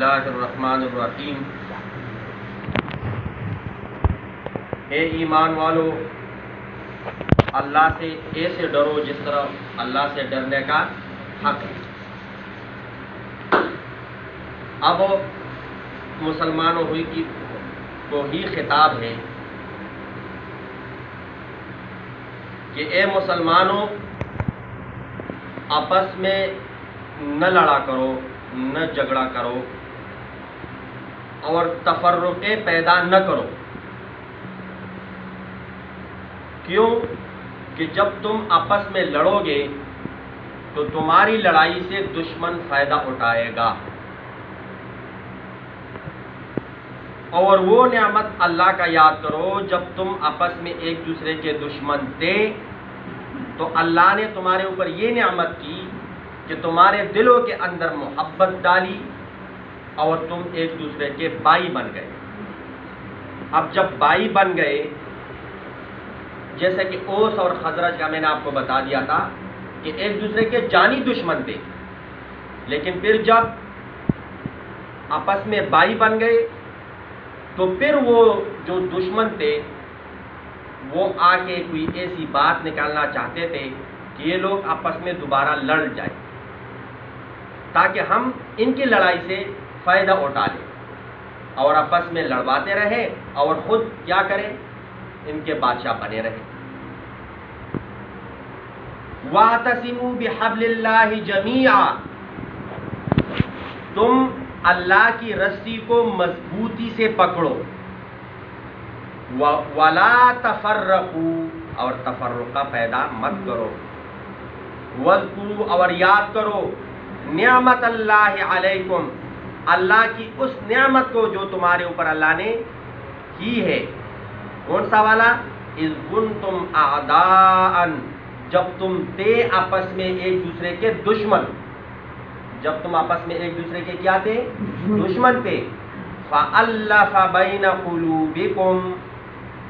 اللہ الرحمن الرحیم۔ اے ایمان والو، اللہ سے ایسے ڈرو جس طرح اللہ سے ڈرنے کا حق ہے۔ اب مسلمانوں کو ہی خطاب ہے کہ اے مسلمانوں، آپس میں نہ لڑا کرو، نہ جھگڑا کرو اور تفرقے پیدا نہ کرو۔ کیوں کہ جب تم آپس میں لڑو گے تو تمہاری لڑائی سے دشمن فائدہ اٹھائے گا، اور وہ نعمت اللہ کا یاد کرو جب تم آپس میں ایک دوسرے کے دشمن تھے تو اللہ نے تمہارے اوپر یہ نعمت کی کہ تمہارے دلوں کے اندر محبت ڈالی اور تم ایک دوسرے کے بھائی بن گئے۔ اب جب بھائی بن گئے، جیسے کہ اوس اور خزرج کا میں نے آپ کو بتا دیا تھا کہ ایک دوسرے کے جانی دشمن تھے، لیکن پھر جب آپس میں بھائی بن گئے تو پھر وہ جو دشمن تھے وہ آ کے کوئی ایسی بات نکالنا چاہتے تھے کہ یہ لوگ آپس میں دوبارہ لڑ جائیں تاکہ ہم ان کی لڑائی سے فائدہ اٹھا لیں اور آپس میں لڑواتے رہیں اور خود کیا کریں، ان کے بادشاہ بنے رہیں۔ وَاعْتَصِمُوا بِحَبْلِ اللَّهِ جَمِيعًا، تم اللہ کی رسی کو مضبوطی سے پکڑو۔ وَلَا تَفَرَّقُوا، اور تفرقہ پیدا مت کرو۔ وَاذْكُرُوا، اور یاد کرو، نعمت اللہ علیکم، اللہ کی اس نعمت کو جو تمہارے اوپر اللہ نے کی ہے۔ کون سا والا؟ اذ کنتم اعداء، جب تم تھے آپس میں ایک دوسرے کے دشمن، جب تم آپس میں ایک دوسرے کے کیا تھے؟ دشمن تھے۔ فَأَلَّفَ بَيْنَ قُلُوبِكُمْ،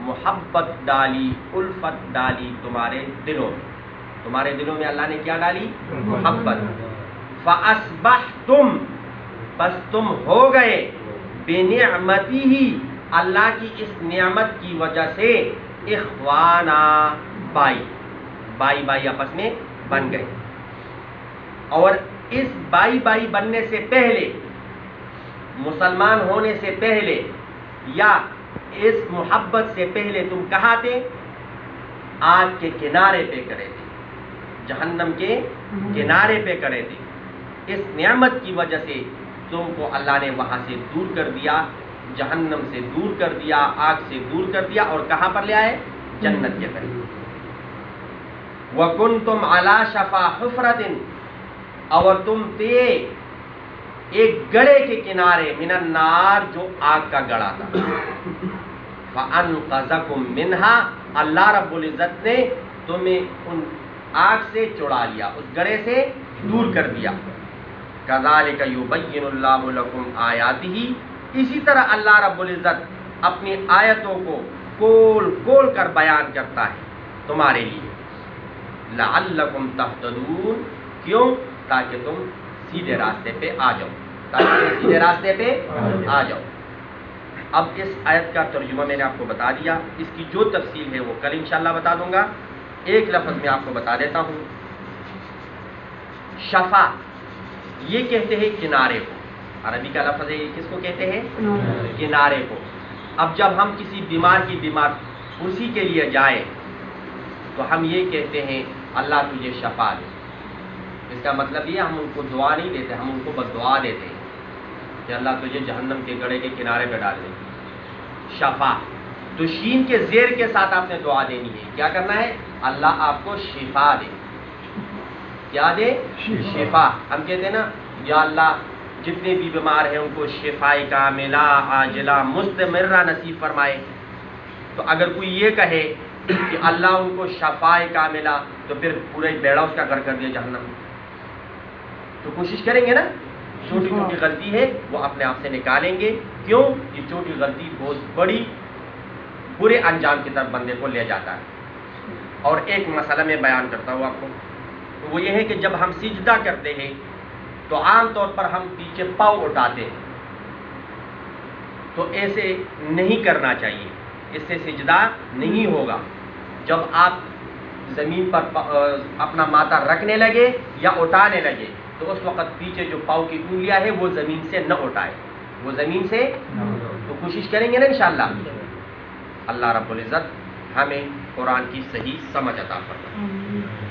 محبت ڈالی، الفت ڈالی تمہارے دلوں میں، تمہارے دلوں میں اللہ نے کیا ڈالی؟ محبت۔ فَأَصْبَحْتُمْ، بس تم ہو گئے، بِنِعْمَتِهِ، اللہ کی اس نعمت کی وجہ سے، اخوانا، بھائی بھائی آپس میں بن گئے۔ اور اس بھائی بننے سے پہلے، مسلمان ہونے سے پہلے یا اس محبت سے پہلے تم کہاں تھے؟ آگ کے کنارے پہ کھڑے تھے، جہنم کے کنارے پہ کھڑے تھے۔ اس نعمت کی وجہ سے تم کو اللہ نے وہاں سے دور کر دیا، جہنم سے دور کر دیا، آگ سے دور کر دیا، اور کہاں پر لے آئے؟ جنت کے قریب۔ وَكُنْتُمْ عَلَى شَفَا حُفْرَةٍ، اور تم تھے ایک گڑھے کے کنارے، من النار، جو آگ کا گڑھا تھا۔ فَأَنْقَذَكُمْ مِنْهَا، اللہ رب العزت نے تمہیں ان آگ سے چھڑا لیا، اس گڑھے سے دور کر دیا۔ كَذَلِكَ يُبَيِّنُ اللَّهُ لَكُمْ آيَاتِهِ، اسی طرح اللہ رب العزت اپنی آیتوں کو کھول کر بیان کرتا ہے تمہارے لیے۔ لَعَلَّكُمْ تَهْتَدُونَ، کیوں؟ تاکہ تم سیدھے راستے پہ آ جاؤ، اب اس آیت کا ترجمہ میں نے آپ کو بتا دیا، اس کی جو تفصیل ہے وہ کل انشاءاللہ بتا دوں گا۔ ایک لفظ میں آپ کو بتا دیتا ہوں، شفا، یہ کہتے ہیں کنارے کو، عربی کا لفظ ہے، یہ کس کو کہتے ہیں؟ کنارے کو۔ اب جب ہم کسی بیمار کی کرسی کے لیے جائیں تو ہم یہ کہتے ہیں اللہ تجھے شفا دے، اس کا مطلب یہ ہم ان کو دعا نہیں دیتے، ہم ان کو بد دعا دیتے ہیں کہ اللہ تجھے جہنم کے گڑھے کے کنارے پہ ڈال دے۔ شفا تو شین کے زیر کے ساتھ آپ نے دعا دینی ہے، کیا کرنا ہے؟ اللہ آپ کو شفا دے، کیا دے؟ شفا۔ ہم کہتے ہیں نا یا اللہ جتنے بھی بیمار ہیں ان کو شفاء کاملہ عاجلہ مستمرہ نصیب فرمائے۔ تو اگر کوئی یہ کہے کہ اللہ ان کو شفاء کاملہ، تو پھر پورا بیڑا اس کا گھر کر دیا جہنم۔ تو کوشش کریں گے نا، چھوٹی چھوٹی غلطی ہے وہ اپنے آپ سے نکالیں گے، کیوں؟ یہ چھوٹی غلطی بہت بڑی برے انجام کی طرف بندے کو لے جاتا ہے۔ اور ایک مسئلہ میں بیان کرتا ہوں آپ کو، وہ یہ ہے کہ جب ہم سجدہ کرتے ہیں تو عام طور پر ہم پیچھے پاؤں اٹھاتے ہیں، تو ایسے نہیں کرنا چاہیے، اس سے سجدہ نہیں ہوگا۔ جب آپ زمین پر اپنا ماتھا رکھنے لگے یا اٹھانے لگے تو اس وقت پیچھے جو پاؤں کی انگلیاں ہیں وہ زمین سے نہ اٹھائے، وہ زمین سے تو کوشش کریں گے نا انشاءاللہ۔ اللہ رب العزت ہمیں قرآن کی صحیح سمجھ عطا فرمائے۔